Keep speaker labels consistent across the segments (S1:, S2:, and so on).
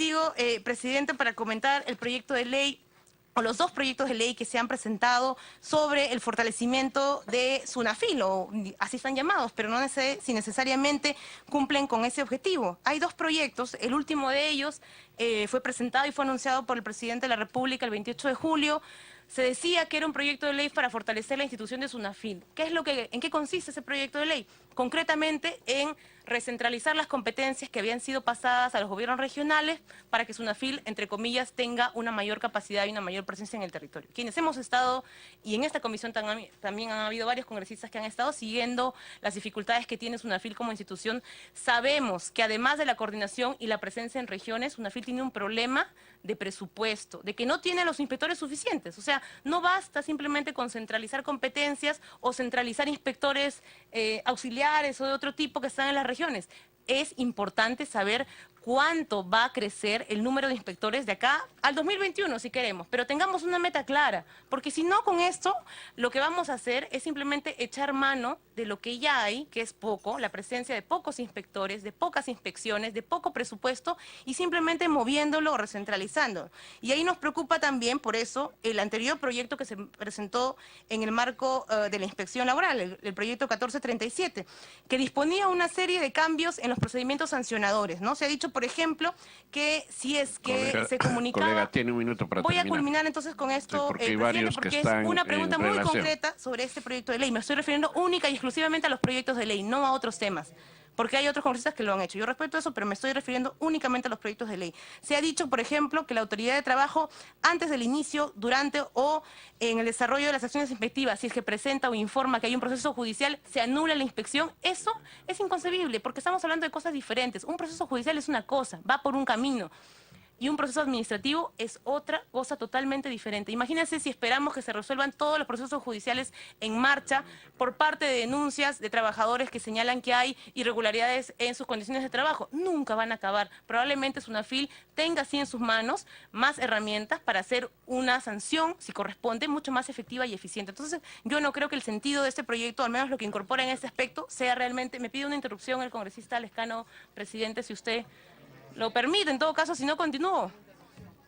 S1: testigo, presidente, para comentar el proyecto de ley o los dos proyectos de ley que se han presentado sobre el fortalecimiento de SUNAFIL, o así están llamados, pero no sé si necesariamente cumplen con ese objetivo. Hay dos proyectos, el último de ellos fue presentado y fue anunciado por el presidente de la República el 28 de julio. Se decía que era un proyecto de ley para fortalecer la institución de SUNAFIL. ¿En qué consiste ese proyecto de ley? Concretamente en recentralizar las competencias que habían sido pasadas a los gobiernos regionales para que SUNAFIL, entre comillas, tenga una mayor capacidad y una mayor presencia en el territorio. Quienes hemos estado, y en esta comisión también han habido varios congresistas que han estado siguiendo las dificultades que tiene SUNAFIL como institución, sabemos que además de la coordinación y la presencia en regiones, SUNAFIL tiene un problema de presupuesto, de que no tiene los inspectores suficientes. O sea, no basta simplemente con centralizar competencias o centralizar inspectores auxiliares o de otro tipo que están en las regiones. Es importante saber cuánto va a crecer el número de inspectores de acá al 2021, si queremos, pero tengamos una meta clara, porque si no, con esto lo que vamos a hacer es simplemente echar mano de lo que ya hay, que es poco, la presencia de pocos inspectores, de pocas inspecciones, de poco presupuesto, y simplemente moviéndolo o recentralizando. Y ahí nos preocupa también, por eso, el anterior proyecto que se presentó en el marco de la inspección laboral, el proyecto 1437, que disponía una serie de cambios en los procedimientos sancionadores, ¿no? Se ha dicho, por ejemplo, que si es que se comunicaba...
S2: Colega, tiene un minuto para
S1: Voy
S2: terminar.
S1: a culminar entonces con esto,
S2: porque hay
S1: presidente,
S2: varios que
S1: porque es
S2: están
S1: una pregunta
S2: en
S1: muy
S2: relación.
S1: concreta sobre este proyecto de ley. Me estoy refiriendo única y exclusivamente a los proyectos de ley, no a otros temas, porque hay otros congresistas que lo han hecho. Yo respeto eso, pero me estoy refiriendo únicamente a los proyectos de ley. Se ha dicho, por ejemplo, que la autoridad de trabajo, antes del inicio, durante o en el desarrollo de las acciones inspectivas, si es que presenta o informa que hay un proceso judicial, se anula la inspección. Eso es inconcebible, porque estamos hablando de cosas diferentes. Un proceso judicial es una cosa, va por un camino. Y un proceso administrativo es otra cosa totalmente diferente. Imagínense si esperamos que se resuelvan todos los procesos judiciales en marcha por parte de denuncias de trabajadores que señalan que hay irregularidades en sus condiciones de trabajo. Nunca van a acabar. Probablemente SUNAFIL tenga así en sus manos más herramientas para hacer una sanción, si corresponde, mucho más efectiva y eficiente. Entonces, yo no creo que el sentido de este proyecto, al menos lo que incorpora en este aspecto, sea realmente... Me pide una interrupción el congresista Lescano, presidente, si usted... lo permite, en todo caso, si no continúo.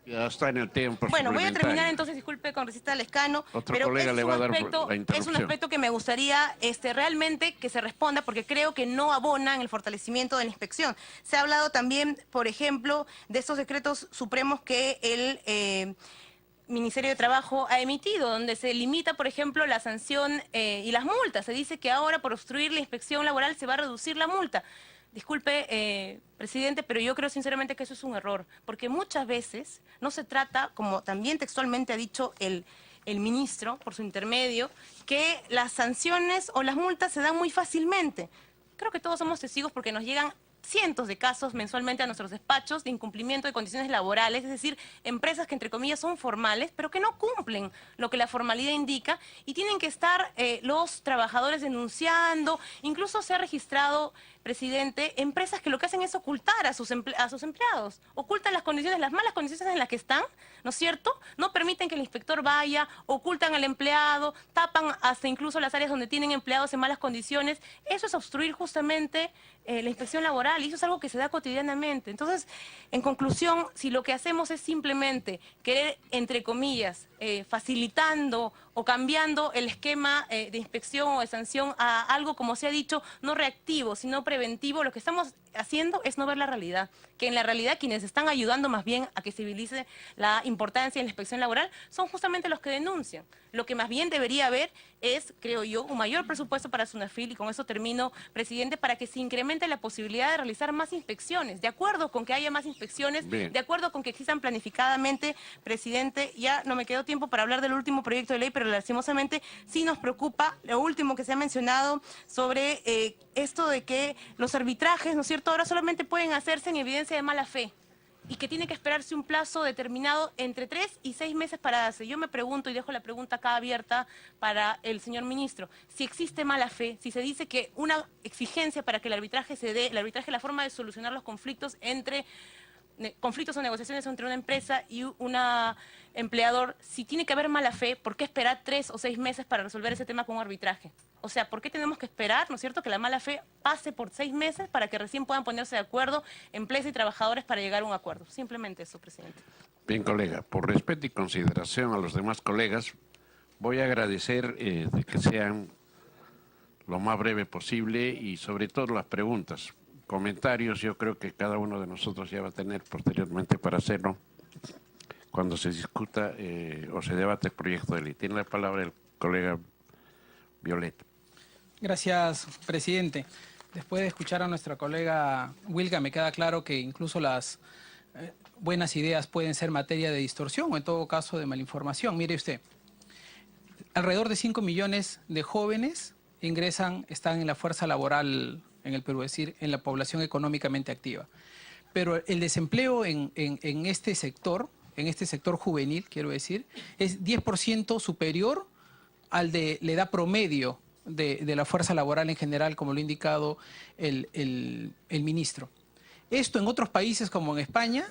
S2: Ya está en el tiempo.
S1: Bueno, voy a terminar entonces, disculpe, congresista Lescano,
S2: Otro
S1: pero
S2: colega le va a dar la
S1: es un
S2: interrupción.
S1: aspecto que me gustaría realmente que se responda, porque creo que no abona en el fortalecimiento de la inspección. Se ha hablado también, por ejemplo, de estos decretos supremos que el Ministerio de Trabajo ha emitido, donde se limita, por ejemplo, la sanción y las multas. Se dice que ahora por obstruir la inspección laboral se va a reducir la multa. Disculpe, presidente, pero yo creo sinceramente que eso es un error, porque muchas veces no se trata, como también textualmente ha dicho el ministro, por su intermedio, que las sanciones o las multas se dan muy fácilmente. Creo que todos somos testigos porque nos llegan cientos de casos mensualmente a nuestros despachos de incumplimiento de condiciones laborales, es decir, empresas que entre comillas son formales, pero que no cumplen lo que la formalidad indica y tienen que estar los trabajadores denunciando. Incluso se ha registrado, presidente, empresas que lo que hacen es ocultar a sus empleados, ocultan las condiciones, las malas condiciones en las que están, ¿no es cierto? No permiten que el inspector vaya, ocultan al empleado, tapan hasta incluso las áreas donde tienen empleados en malas condiciones. Eso es obstruir justamente la inspección laboral y eso es algo que se da cotidianamente. Entonces, en conclusión, si lo que hacemos es simplemente querer, entre comillas, facilitando o cambiando el esquema de inspección o de sanción a algo, como se ha dicho, no reactivo, sino preventivo, lo que estamos haciendo es no ver la realidad, que en la realidad quienes están ayudando más bien a que se civilice la importancia de la inspección laboral son justamente los que denuncian. Lo que más bien debería haber es, creo yo, un mayor presupuesto para SUNAFIL, y con eso termino, presidente, para que se incremente la posibilidad de realizar más inspecciones, de acuerdo con que haya más inspecciones, de acuerdo con que existan planificadamente, presidente. Ya no me quedó tiempo para hablar del último proyecto de ley, pero lastimosamente sí nos preocupa lo último que se ha mencionado sobre esto de que los arbitrajes, ¿no es cierto?, ahora solamente pueden hacerse en evidencia de mala fe y que tiene que esperarse un plazo determinado entre 3 y 6 meses para darse. Yo me pregunto, y dejo la pregunta acá abierta para el señor ministro, si existe mala fe, si se dice que una exigencia para que el arbitraje se dé, el arbitraje es la forma de solucionar los conflictos conflictos o negociaciones entre una empresa y un empleador, si tiene que haber mala fe, ¿por qué esperar 3 o 6 meses para resolver ese tema con un arbitraje? O sea, ¿por qué tenemos que esperar, ¿no es cierto?, que la mala fe pase por 6 meses para que recién puedan ponerse de acuerdo empresas y trabajadores para llegar a un acuerdo? Simplemente eso, presidente.
S2: Bien, colega, por respeto y consideración a los demás colegas, voy a agradecer de que sean lo más breve posible y sobre todo las preguntas. Comentarios, yo creo que cada uno de nosotros ya va a tener posteriormente para hacerlo cuando se discuta o se debate el proyecto de ley. Tiene la palabra el colega Violeta.
S3: Gracias, presidente. Después de escuchar a nuestra colega Wilka, me queda claro que incluso las buenas ideas pueden ser materia de distorsión o en todo caso de malinformación. Mire usted, alrededor de 5 millones de jóvenes están en la fuerza laboral en el Perú, es decir, en la población económicamente activa. Pero el desempleo en este sector juvenil, quiero decir, es 10% superior al de la edad promedio de la fuerza laboral en general, como lo ha indicado el ministro. Esto en otros países como en España,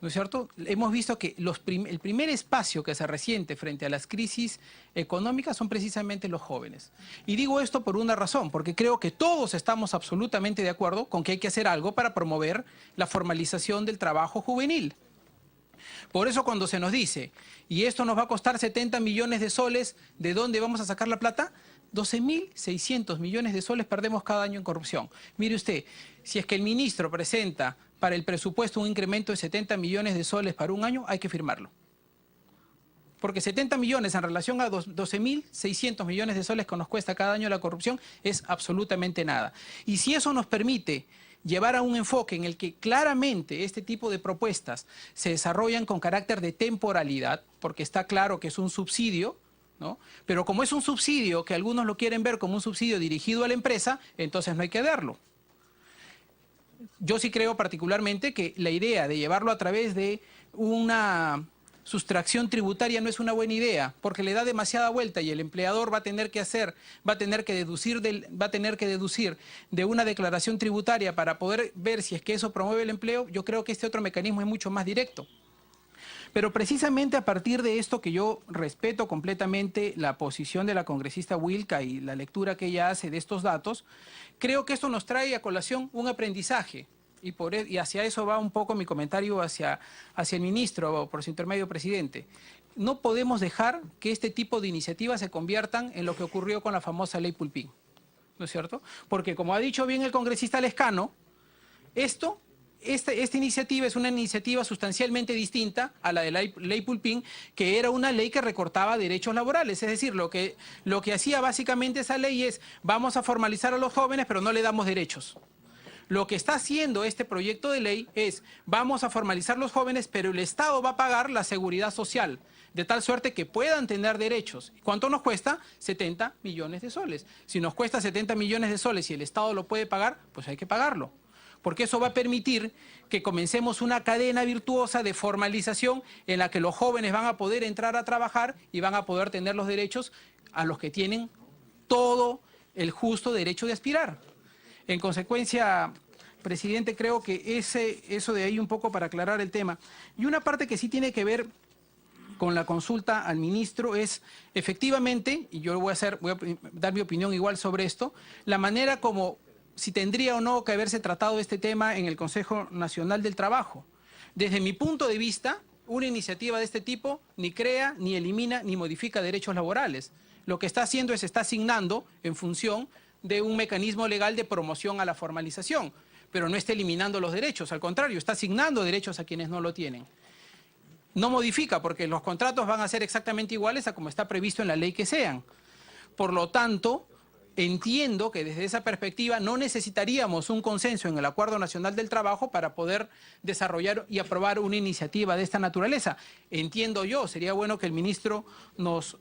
S3: ¿no es cierto? Hemos visto que el primer espacio que se resiente frente a las crisis económicas son precisamente los jóvenes. Y digo esto por una razón, porque creo que todos estamos absolutamente de acuerdo con que hay que hacer algo para promover la formalización del trabajo juvenil. Por eso cuando se nos dice, y esto nos va a costar 70 millones de soles, ¿de dónde vamos a sacar la plata? 12.600 millones de soles perdemos cada año en corrupción. Mire usted, si es que el ministro presenta para el presupuesto un incremento de 70 millones de soles para un año, hay que firmarlo. Porque 70 millones en relación a 12.600 millones de soles que nos cuesta cada año la corrupción es absolutamente nada. Y si eso nos permite llevar a un enfoque en el que claramente este tipo de propuestas se desarrollan con carácter de temporalidad, porque está claro que es un subsidio, ¿no? Pero como es un subsidio que algunos lo quieren ver como un subsidio dirigido a la empresa, entonces no hay que darlo. Yo sí creo particularmente que la idea de llevarlo a través de una sustracción tributaria no es una buena idea, porque le da demasiada vuelta y el empleador va a tener que deducir de una declaración tributaria para poder ver si es que eso promueve el empleo. Yo creo que este otro mecanismo es mucho más directo. Pero precisamente a partir de esto, que yo respeto completamente la posición de la congresista Wilka y la lectura que ella hace de estos datos, creo que esto nos trae a colación un aprendizaje. Y hacia eso va un poco mi comentario hacia el ministro, por su intermedio, presidente. No podemos dejar que este tipo de iniciativas se conviertan en lo que ocurrió con la famosa ley Pulpín, ¿no es cierto? Porque como ha dicho bien el congresista Lescano, esta iniciativa es una iniciativa sustancialmente distinta a la de la ley Pulpín, que era una ley que recortaba derechos laborales. Es decir, lo que hacía básicamente esa ley es, vamos a formalizar a los jóvenes, pero no le damos derechos. Lo que está haciendo este proyecto de ley es, vamos a formalizar los jóvenes, pero el Estado va a pagar la seguridad social, de tal suerte que puedan tener derechos. ¿Cuánto nos cuesta? 70 millones de soles. Si nos cuesta 70 millones de soles y el Estado lo puede pagar, pues hay que pagarlo. Porque eso va a permitir que comencemos una cadena virtuosa de formalización en la que los jóvenes van a poder entrar a trabajar y van a poder tener los derechos a los que tienen todo el justo derecho de aspirar. En consecuencia, presidente, creo que eso de ahí un poco para aclarar el tema. Y una parte que sí tiene que ver con la consulta al ministro es, efectivamente, y yo voy a dar mi opinión igual sobre esto, la manera como si tendría o no que haberse tratado este tema en el Consejo Nacional del Trabajo. Desde mi punto de vista, una iniciativa de este tipo ni crea, ni elimina, ni modifica derechos laborales. Lo que está haciendo es, está asignando en función de un mecanismo legal de promoción a la formalización, pero no está eliminando los derechos, al contrario, está asignando derechos a quienes no lo tienen. No modifica, porque los contratos van a ser exactamente iguales a como está previsto en la ley que sean. Por lo tanto, entiendo que desde esa perspectiva no necesitaríamos un consenso en el Acuerdo Nacional del Trabajo para poder desarrollar y aprobar una iniciativa de esta naturaleza. Entiendo yo, sería bueno que el ministro nos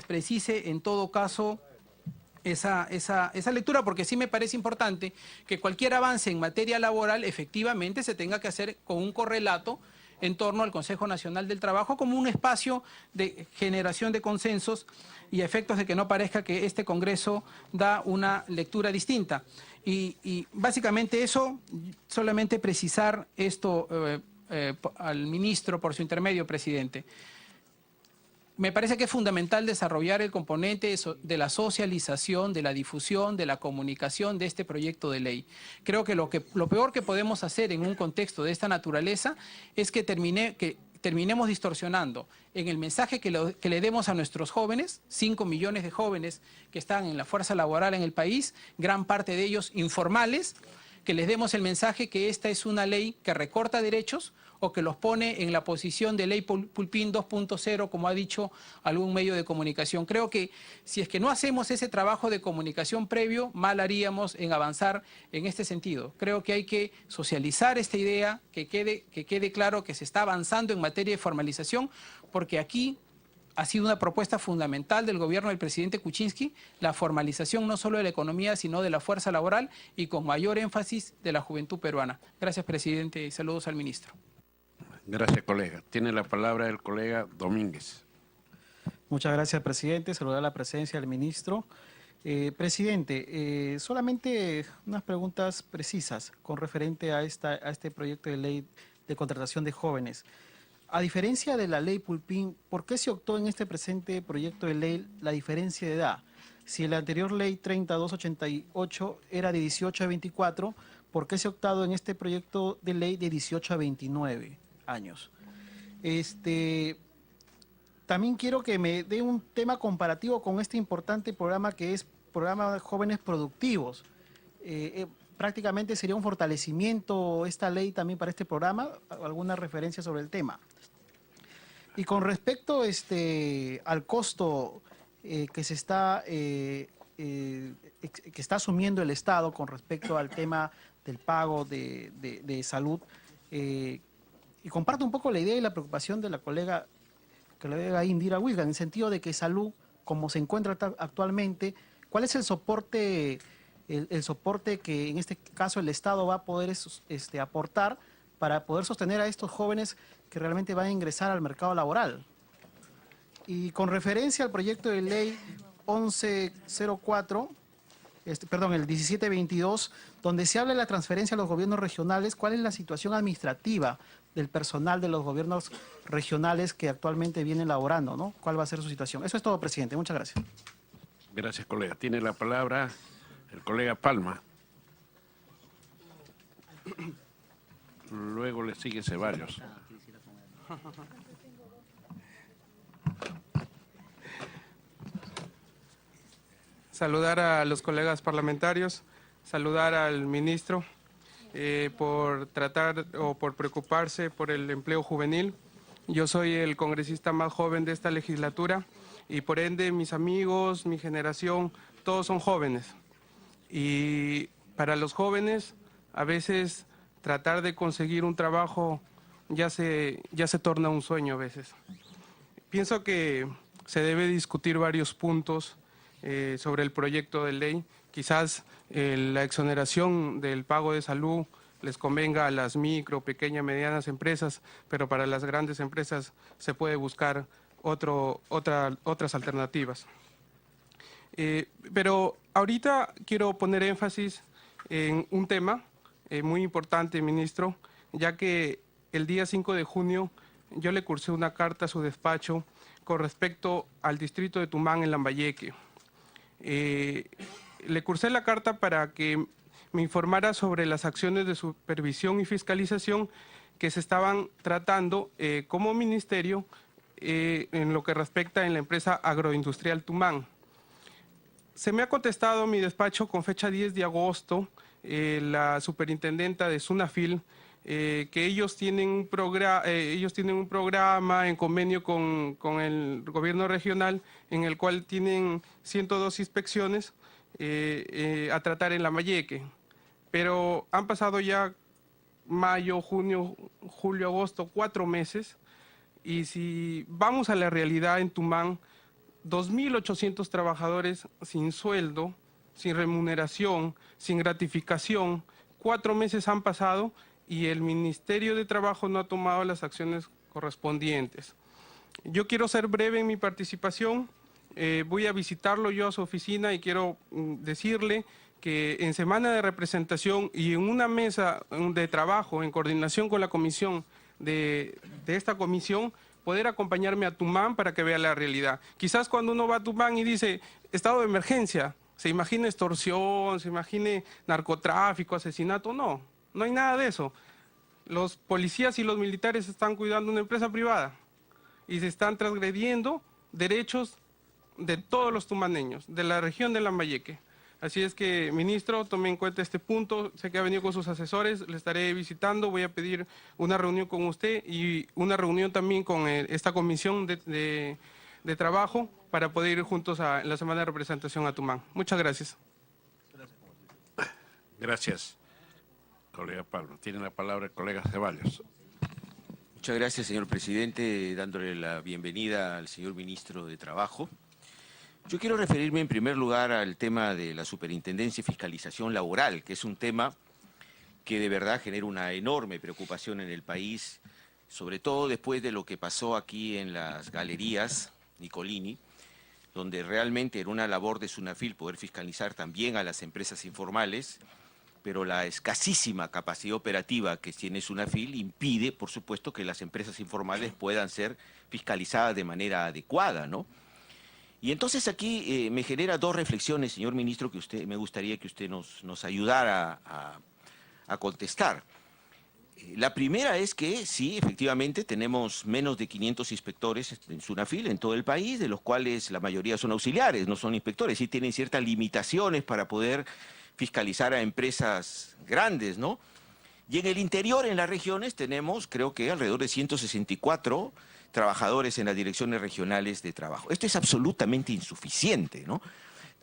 S3: precise en todo caso esa lectura, porque sí me parece importante que cualquier avance en materia laboral efectivamente se tenga que hacer con un correlato en torno al Consejo Nacional del Trabajo como un espacio de generación de consensos y a efectos de que no parezca que este Congreso da una lectura distinta. Y básicamente eso, solamente precisar esto al ministro por su intermedio, presidente. me parece que es fundamental desarrollar el componente de la socialización, de la difusión, de la comunicación de este proyecto de ley. Creo que lo peor que podemos hacer en un contexto de esta naturaleza es que terminemos distorsionando en el mensaje que le demos a nuestros jóvenes, 5 millones de jóvenes que están en la fuerza laboral en el país, gran parte de ellos informales, que les demos el mensaje que esta es una ley que recorta derechos o que los pone en la posición de ley Pulpín 2.0, como ha dicho algún medio de comunicación. Creo que si es que no hacemos ese trabajo de comunicación previo, mal haríamos en avanzar en este sentido. Creo que hay que socializar esta idea, que quede claro que se está avanzando en materia de formalización, porque aquí ha sido una propuesta fundamental del gobierno del presidente Kuczynski, la formalización no solo de la economía, sino de la fuerza laboral y con mayor énfasis de la juventud peruana. Gracias, presidente, y saludos al ministro.
S2: Gracias, colega. Tiene la palabra el colega Domínguez.
S4: Muchas gracias, presidente. Saludar la presencia del ministro. Presidente, solamente unas preguntas precisas con referente a este proyecto de ley de contratación de jóvenes. A diferencia de la ley Pulpín, ¿por qué se optó en este presente proyecto de ley la diferencia de edad? Si en la anterior ley 3288 era de 18 a 24, ¿por qué se ha optado en este proyecto de ley de 18 a 29 años? También quiero que me dé un tema comparativo con este importante programa que es Programa de Jóvenes Productivos. Prácticamente sería un fortalecimiento esta ley también para este programa, alguna referencia sobre el tema. Y con respecto al costo que está asumiendo el Estado con respecto al tema del pago de salud, y comparto un poco la idea y la preocupación de la colega Indira Wilga, en el sentido de que salud, como se encuentra actualmente, ¿cuál es el soporte que en este caso el Estado va a poder aportar para poder sostener a estos jóvenes que realmente van a ingresar al mercado laboral? Y con referencia al proyecto de ley 1104, el 1722, donde se habla de la transferencia a los gobiernos regionales, ¿cuál es la situación administrativa del personal de los gobiernos regionales que actualmente vienen laborando, ¿no? ¿Cuál va a ser su situación? Eso es todo, presidente. Muchas gracias.
S2: Gracias, colega. Tiene la palabra el colega Palma. Luego le sigue Ceballos.
S5: Saludar a los colegas parlamentarios, saludar al ministro por tratar o por preocuparse por el empleo juvenil. Yo soy el congresista más joven de esta legislatura y por ende mis amigos, mi generación, todos son jóvenes. Y para los jóvenes a veces tratar de conseguir un trabajo ya se torna un sueño a veces. Pienso que se debe discutir varios puntos sobre el proyecto de ley. Quizás la exoneración del pago de salud les convenga a las micro, pequeñas, medianas empresas, pero para las grandes empresas se puede buscar otras alternativas. Pero ahorita quiero poner énfasis en un tema muy importante, ministro, ya que el día 5 de junio yo le cursé una carta a su despacho con respecto al distrito de Tumán en Lambayeque. Le cursé la carta para que me informara sobre las acciones de supervisión y fiscalización que se estaban tratando como ministerio en lo que respecta en la empresa agroindustrial Tumán. Se me ha contestado a mi despacho con fecha 10 de agosto la superintendenta de Sunafil que ellos tienen un programa en convenio con el gobierno regional en el cual tienen 102 inspecciones a tratar en Lambayeque. Pero han pasado ya mayo, junio, julio, agosto, 4 meses. Y si vamos a la realidad en Tumán, 2.800 trabajadores sin sueldo, sin remuneración, sin gratificación. 4 meses han pasado y el Ministerio de Trabajo no ha tomado las acciones correspondientes. Yo quiero ser breve en mi participación. Voy a visitarlo yo a su oficina y quiero decirle que en semana de representación y en una mesa de trabajo en coordinación con la comisión de esta comisión, poder acompañarme a Tumán para que vea la realidad. Quizás cuando uno va a Tumán y dice estado de emergencia, se imagina extorsión, se imagine narcotráfico, asesinato. No, no hay nada de eso. Los policías y los militares están cuidando una empresa privada y se están transgrediendo derechos de todos los tumaneños, de la región de Lambayeque. Así es que, ministro, tome en cuenta este punto. Sé que ha venido con sus asesores, le estaré visitando, voy a pedir una reunión con usted y una reunión también con esta comisión de trabajo para poder ir juntos a la semana de representación a Tumán. Muchas gracias.
S2: Gracias, colega Pablo. Tiene la palabra el colega Ceballos.
S6: Muchas gracias, señor presidente, dándole la bienvenida al señor ministro de Trabajo. Yo quiero referirme en primer lugar al tema de la superintendencia y fiscalización laboral, que es un tema que de verdad genera una enorme preocupación en el país, sobre todo después de lo que pasó aquí en las galerías Nicolini, donde realmente era una labor de SUNAFIL poder fiscalizar también a las empresas informales, pero la escasísima capacidad operativa que tiene SUNAFIL impide, por supuesto, que las empresas informales puedan ser fiscalizadas de manera adecuada, ¿no? Y entonces aquí me genera dos reflexiones, señor ministro, que me gustaría que usted nos ayudara a contestar. La primera es que sí, efectivamente, tenemos menos de 500 inspectores en SUNAFIL en todo el país, de los cuales la mayoría son auxiliares, no son inspectores, sí tienen ciertas limitaciones para poder fiscalizar a empresas grandes, ¿no? Y en el interior, en las regiones, tenemos, creo que alrededor de 164 trabajadores en las direcciones regionales de trabajo. Esto es absolutamente insuficiente, ¿no?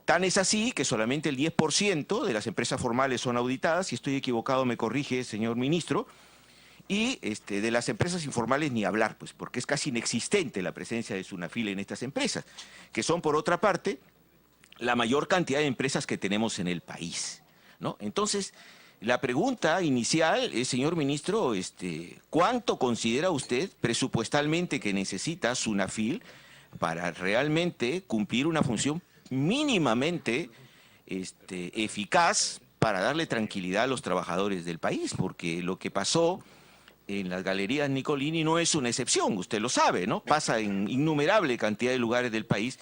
S6: Tan es así que solamente el 10% de las empresas formales son auditadas, si estoy equivocado me corrige, señor ministro, y de las empresas informales ni hablar, pues, porque es casi inexistente la presencia de SUNAFIL en estas empresas, que son, por otra parte, la mayor cantidad de empresas que tenemos en el país, ¿no? Entonces, la pregunta inicial es, señor ministro, ¿cuánto considera usted presupuestalmente que necesita SUNAFIL para realmente cumplir una función mínimamente eficaz para darle tranquilidad a los trabajadores del país? Porque lo que pasó en las galerías Nicolini no es una excepción, usted lo sabe, ¿no? Pasa en innumerable cantidad de lugares del país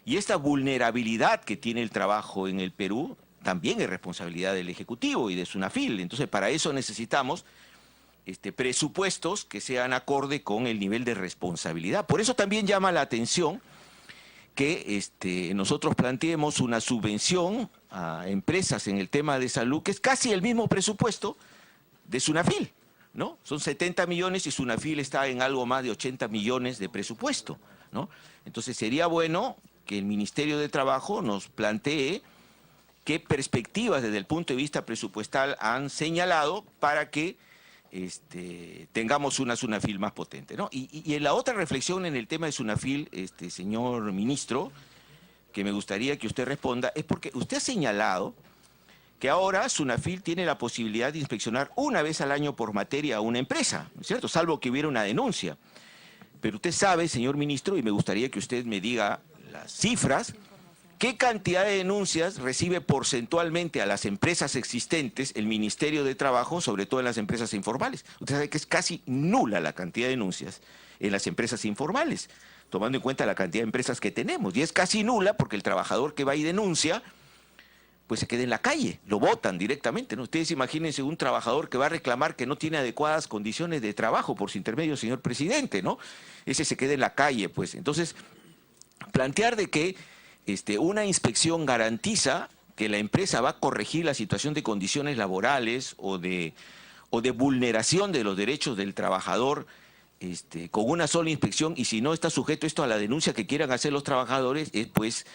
S6: y esta vulnerabilidad que tiene el trabajo en el Perú también es responsabilidad del Ejecutivo y de SUNAFIL. Entonces, para eso necesitamos presupuestos que sean acorde con el nivel de responsabilidad. Por eso también llama la atención que nosotros planteemos una subvención a empresas en el tema de salud, que es casi el mismo presupuesto de SUNAFIL, ¿no? Son 70 millones y SUNAFIL está en algo más de 80 millones de presupuesto, ¿no? Entonces, sería bueno que el Ministerio de Trabajo nos plantee qué perspectivas desde el punto de vista presupuestal han señalado para que tengamos una SUNAFIL más potente, ¿no? Y en la otra reflexión en el tema de SUNAFIL, señor ministro, que me gustaría que usted responda, es porque usted ha señalado que ahora SUNAFIL tiene la posibilidad de inspeccionar una vez al año por materia a una empresa, ¿no es cierto?, salvo que hubiera una denuncia. Pero usted sabe, señor ministro, y me gustaría que usted me diga las cifras, ¿qué cantidad de denuncias recibe porcentualmente a las empresas existentes el Ministerio de Trabajo, sobre todo en las empresas informales? Usted sabe que es casi nula la cantidad de denuncias en las empresas informales, tomando en cuenta la cantidad de empresas que tenemos. Y es casi nula porque el trabajador que va y denuncia, pues se queda en la calle, lo botan directamente, ¿no? Ustedes imagínense un trabajador que va a reclamar que no tiene adecuadas condiciones de trabajo por su intermedio, señor presidente, ¿no? Ese se queda en la calle, pues. Entonces, plantear de que una inspección garantiza que la empresa va a corregir la situación de condiciones laborales o de vulneración de los derechos del trabajador con una sola inspección, y si no está sujeto esto a la denuncia que quieran hacer los trabajadores, es pues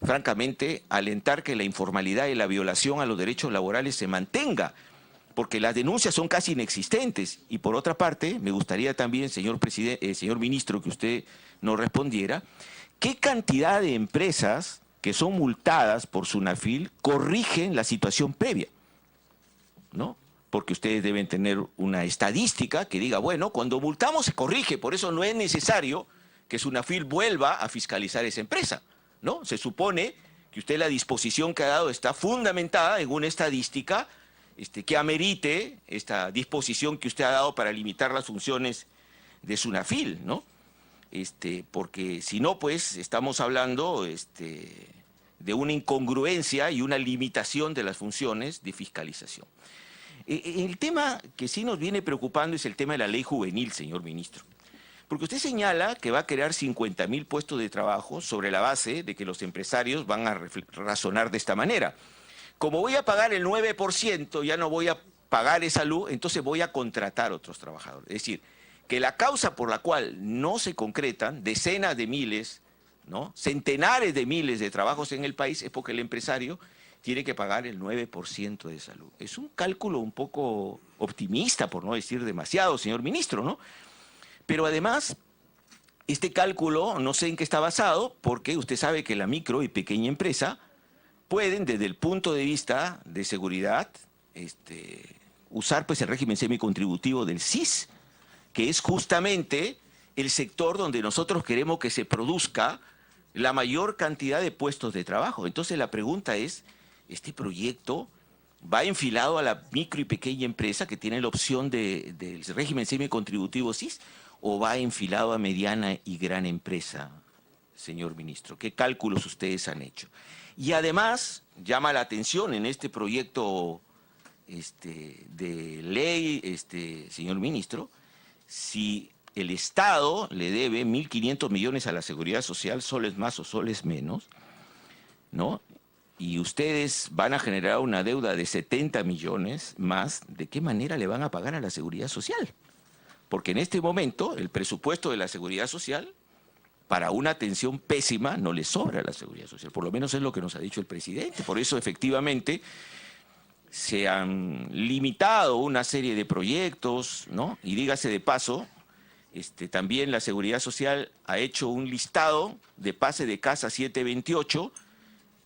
S6: francamente alentar que la informalidad y la violación a los derechos laborales se mantenga, porque las denuncias son casi inexistentes. Y por otra parte, me gustaría también, señor ministro, que usted nos respondiera, ¿qué cantidad de empresas que son multadas por SUNAFIL corrigen la situación previa? ¿No? Porque ustedes deben tener una estadística que diga, bueno, cuando multamos se corrige, por eso no es necesario que SUNAFIL vuelva a fiscalizar esa empresa, ¿no? Se supone que usted la disposición que ha dado está fundamentada en una estadística que amerite esta disposición que usted ha dado para limitar las funciones de SUNAFIL, ¿no? porque si no, pues estamos hablando de una incongruencia y una limitación de las funciones de fiscalización. El tema que sí nos viene preocupando es el tema de la ley juvenil, señor ministro. Porque usted señala que va a crear 50.000 puestos de trabajo sobre la base de que los empresarios van a razonar de esta manera. Como voy a pagar el 9%, ya no voy a pagar esa luz, entonces voy a contratar otros trabajadores. Es decir, que la causa por la cual no se concretan decenas de miles, ¿no?, centenares de miles de trabajos en el país es porque el empresario tiene que pagar el 9% de salud. Es un cálculo un poco optimista, por no decir demasiado, señor ministro, ¿no? Pero además, este cálculo no sé en qué está basado, porque usted sabe que la micro y pequeña empresa pueden, desde el punto de vista de seguridad, usar pues el régimen semicontributivo del SIS, que es justamente el sector donde nosotros queremos que se produzca la mayor cantidad de puestos de trabajo. Entonces la pregunta es, ¿este proyecto va enfilado a la micro y pequeña empresa que tiene la opción del régimen semicontributivo SIS o va enfilado a mediana y gran empresa, señor ministro? ¿Qué cálculos ustedes han hecho? Y además llama la atención en este proyecto de ley, señor ministro, si el Estado le debe 1.500 millones a la Seguridad Social, soles más o soles menos, ¿no? Y ustedes van a generar una deuda de 70 millones más, ¿de qué manera le van a pagar a la Seguridad Social? Porque en este momento el presupuesto de la Seguridad Social, para una atención pésima, no le sobra a la Seguridad Social. Por lo menos es lo que nos ha dicho el presidente. Por eso, efectivamente, se han limitado una serie de proyectos, ¿no? Y dígase de paso, también la Seguridad Social ha hecho un listado de pase de casa 728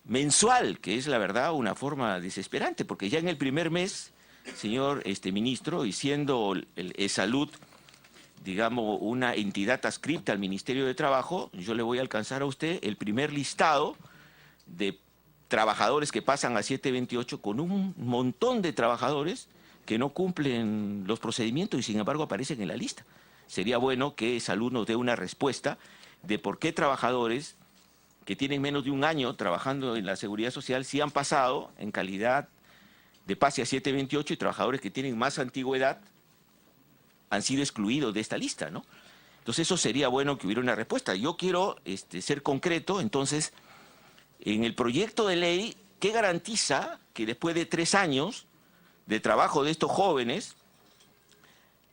S6: mensual, que es la verdad una forma desesperante, porque ya en el primer mes, señor ministro, y siendo el Salud, digamos, una entidad adscrita al Ministerio de Trabajo, yo le voy a alcanzar a usted el primer listado de trabajadores que pasan a 728 con un montón de trabajadores que no cumplen los procedimientos y sin embargo aparecen en la lista. Sería bueno que Salud nos dé una respuesta de por qué trabajadores que tienen menos de un año trabajando en la Seguridad Social sí han pasado en calidad de pase a 728 y trabajadores que tienen más antigüedad han sido excluidos de esta lista, ¿no? Entonces eso sería bueno que hubiera una respuesta. Yo quiero ser concreto, entonces, en el proyecto de ley, ¿qué garantiza que después de 3 años de trabajo de estos jóvenes,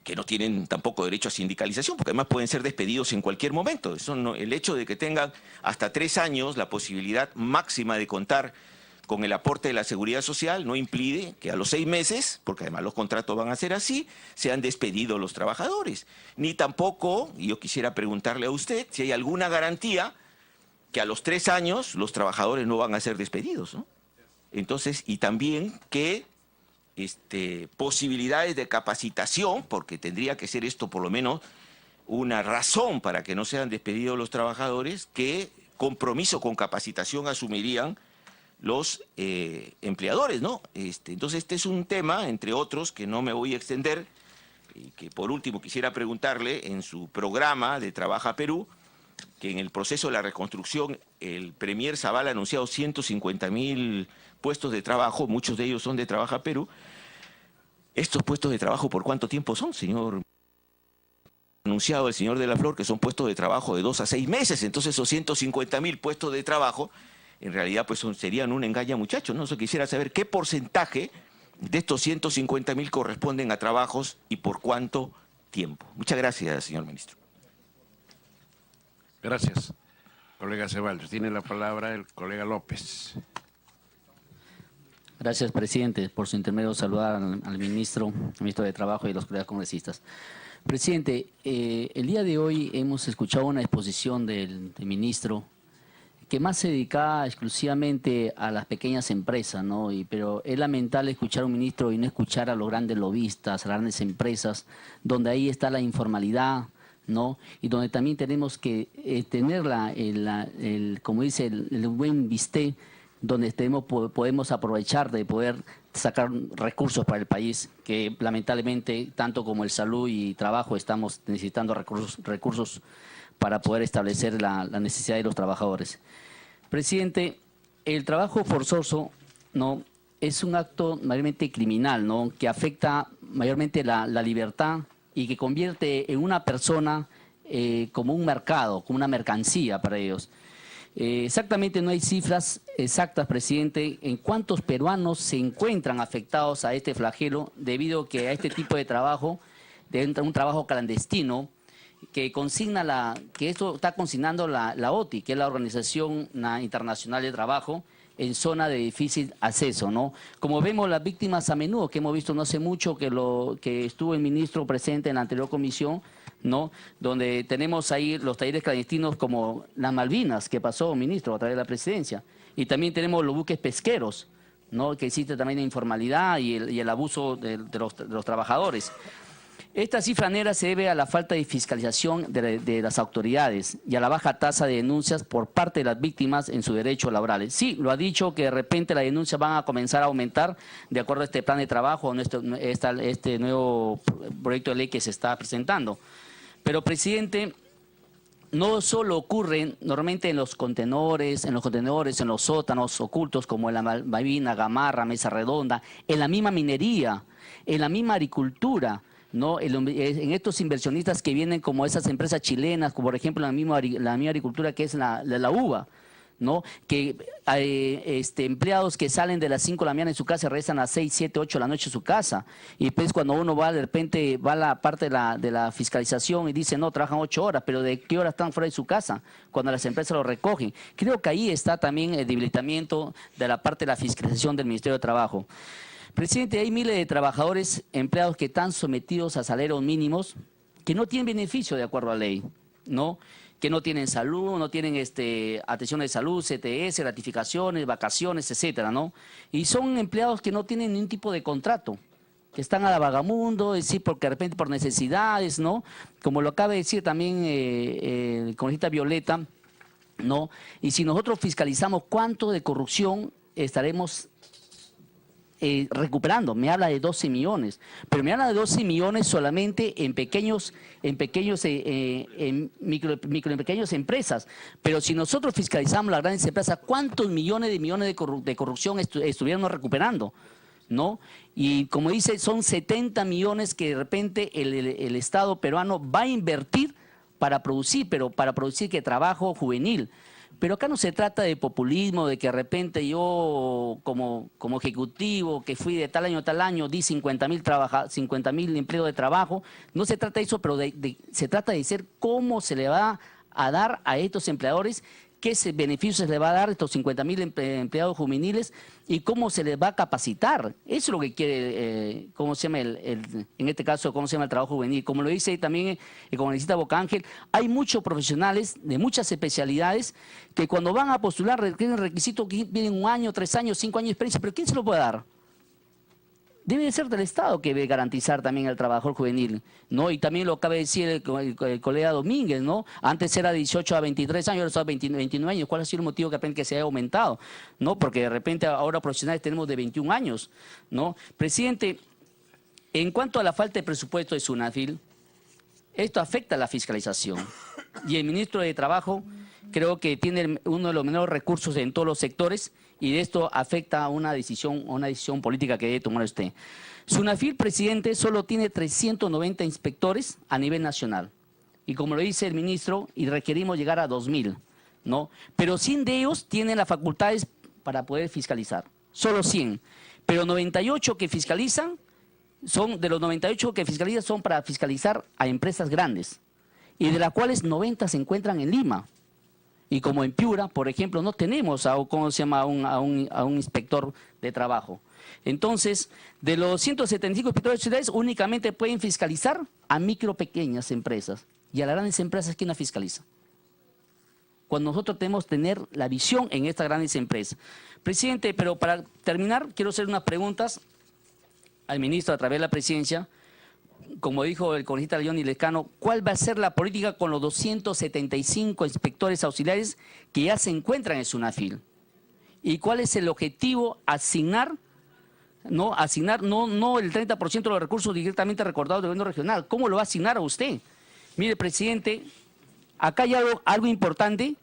S6: que no tienen tampoco derecho a sindicalización, porque además pueden ser despedidos en cualquier momento? Eso no, el hecho de que tengan hasta 3 años la posibilidad máxima de contar con el aporte de la Seguridad Social no impide que a los 6 meses, porque además los contratos van a ser así, sean despedidos los trabajadores. Ni tampoco, y yo quisiera preguntarle a usted, si hay alguna garantía que a los 3 años los trabajadores no van a ser despedidos, ¿no? Entonces, y también que posibilidades de capacitación, porque tendría que ser esto por lo menos una razón para que no sean despedidos los trabajadores, qué compromiso con capacitación asumirían los empleadores, ¿no? Entonces este es un tema, entre otros, que no me voy a extender, y que por último quisiera preguntarle, en su programa de Trabaja Perú, que en el proceso de la reconstrucción el premier Zavala ha anunciado 150.000 puestos de trabajo, muchos de ellos son de Trabaja Perú. ¿Estos puestos de trabajo por cuánto tiempo son, señor? Anunciado el señor de la Flor que son puestos de trabajo de 2 a 6 meses, entonces esos 150.000 puestos de trabajo en realidad pues serían un engaño, muchachos, ¿no? Yo quisiera saber qué porcentaje de estos 150.000 corresponden a trabajos y por cuánto tiempo. Muchas gracias, señor ministro.
S2: Gracias. Colega Ceballos, tiene la palabra el colega López.
S7: Gracias, presidente. Por su intermedio saludar al ministro de Trabajo y los colegas congresistas. Presidente, el día de hoy hemos escuchado una exposición del ministro que más se dedicaba exclusivamente a las pequeñas empresas, ¿no? Pero es lamentable escuchar a un ministro y no escuchar a los grandes lobistas, a las grandes empresas, donde ahí está la informalidad, ¿no? Y donde también tenemos que tener como dice, el buen viste, donde podemos aprovechar de poder sacar recursos para el país, que lamentablemente, tanto como el salud y trabajo, estamos necesitando recursos para poder establecer la necesidad de los trabajadores. Presidente, el trabajo forzoso, ¿no?, es un acto mayormente criminal, ¿no?, que afecta mayormente la libertad y que convierte en una persona como un mercado, como una mercancía para ellos. Exactamente no hay cifras exactas, presidente, en cuántos peruanos se encuentran afectados a este flagelo debido a que a este tipo de trabajo, de un trabajo clandestino, que esto está consignando la OTI, que es la Organización Internacional de Trabajo, en zona de difícil acceso, ¿no? Como vemos las víctimas a menudo, que hemos visto no hace mucho que estuvo el ministro presente en la anterior comisión, ¿no?, donde tenemos ahí los talleres clandestinos como las Malvinas, que pasó, ministro, a través de la presidencia, y también tenemos los buques pesqueros, ¿no?, que existe también la informalidad y el abuso de los trabajadores. Esta cifra negra se debe a la falta de fiscalización de las autoridades y a la baja tasa de denuncias por parte de las víctimas en sus derechos laborales. Sí, lo ha dicho que de repente las denuncias van a comenzar a aumentar de acuerdo a este plan de trabajo, este nuevo proyecto de ley que se está presentando. Pero, presidente, no solo ocurren normalmente en los contenedores, en los sótanos ocultos como en la Malvina, Gamarra, Mesa Redonda, en la misma minería, en la misma agricultura, ¿no?, en estos inversionistas que vienen como esas empresas chilenas, como por ejemplo la misma agricultura que es la uva, ¿no?, que empleados que salen de las 5 de la mañana en su casa y regresan a las 6, 7, 8 de la noche a su casa, y después cuando uno va, de repente va a la parte de la fiscalización y dice, no, trabajan 8 horas, pero ¿de qué horas están fuera de su casa? Cuando las empresas lo recogen. Creo que ahí está también el debilitamiento de la parte de la fiscalización del Ministerio de Trabajo. Presidente, hay miles de trabajadores empleados que están sometidos a salarios mínimos que no tienen beneficio de acuerdo a la ley, ¿no?, que no tienen salud, no tienen atención de salud, CTS, ratificaciones, vacaciones, etcétera, ¿no? Y son empleados que no tienen ningún tipo de contrato, que están a la vagamundo, es decir, porque de repente por necesidades, ¿no? Como lo acaba de decir también el congresista Violeta, ¿no? Y si nosotros fiscalizamos cuánto de corrupción estaremos recuperando, me habla de 12 millones, pero me habla de 12 millones solamente en pequeñas empresas, pero si nosotros fiscalizamos las grandes empresas, ¿cuántos millones de corrupción estuviéramos recuperando? ¿No? Y como dice, son 70 millones que de repente el Estado peruano va a invertir para producir, pero para producir que trabajo juvenil. Pero acá no se trata de populismo, de que de repente yo como ejecutivo que fui de tal año a tal año di 50.000 empleos de trabajo. No se trata de eso, pero se trata de decir cómo se le va a dar a estos empleadores, qué beneficios se les va a dar a estos 50.000 empleados juveniles y cómo se les va a capacitar. Eso es lo que quiere, ¿cómo se llama en este caso, cómo se llama el trabajo juvenil? Como lo dice también el congresista Bocángel, hay muchos profesionales de muchas especialidades que cuando van a postular requieren requisitos que vienen 1 año, 3 años, 5 años de experiencia, pero ¿quién se lo puede dar? Debe de ser del Estado que debe garantizar también al trabajador juvenil, ¿no? Y también lo acaba de decir el colega Domínguez, ¿no? Antes era de 18 a 23 años, ahora son 29 años. ¿Cuál ha sido el motivo que de repente se haya aumentado? ¿No? Porque de repente ahora profesionales tenemos de 21 años, ¿no? Presidente, en cuanto a la falta de presupuesto de SUNAFIL, esto afecta a la fiscalización. Y el ministro de Trabajo creo que tiene uno de los menores recursos en todos los sectores, y de esto afecta a una decisión política que debe tomar usted. SUNAFIL, presidente, solo tiene 390 inspectores a nivel nacional. Y como lo dice el ministro, y requerimos llegar a 2.000, ¿no? Pero 100 de ellos tienen las facultades para poder fiscalizar. Solo 100. Pero 98 que fiscalizan, de los 98 que fiscalizan son para fiscalizar a empresas grandes. Y de las cuales 90 se encuentran en Lima. Y como en Piura, por ejemplo, no tenemos a un inspector de trabajo. Entonces, de los 175 inspectores de ciudades, únicamente pueden fiscalizar a pequeñas empresas. Y a las grandes empresas, ¿quién las fiscaliza? Cuando nosotros tenemos que tener la visión en estas grandes empresas. Presidente, pero para terminar, quiero hacer unas preguntas al ministro a través de la presidencia. Como dijo el congresista Leónidas Lescano, ¿cuál va a ser la política con los 275 inspectores auxiliares que ya se encuentran en SUNAFIL? ¿Y cuál es el objetivo? Asignar no asignar, no el 30% de los recursos directamente recordados del gobierno regional. ¿Cómo lo va a asignar a usted? Mire, presidente, acá hay algo importante.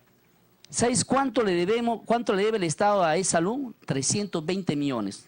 S7: ¿Sabes cuánto le debe el Estado a E-Salud? 320 millones.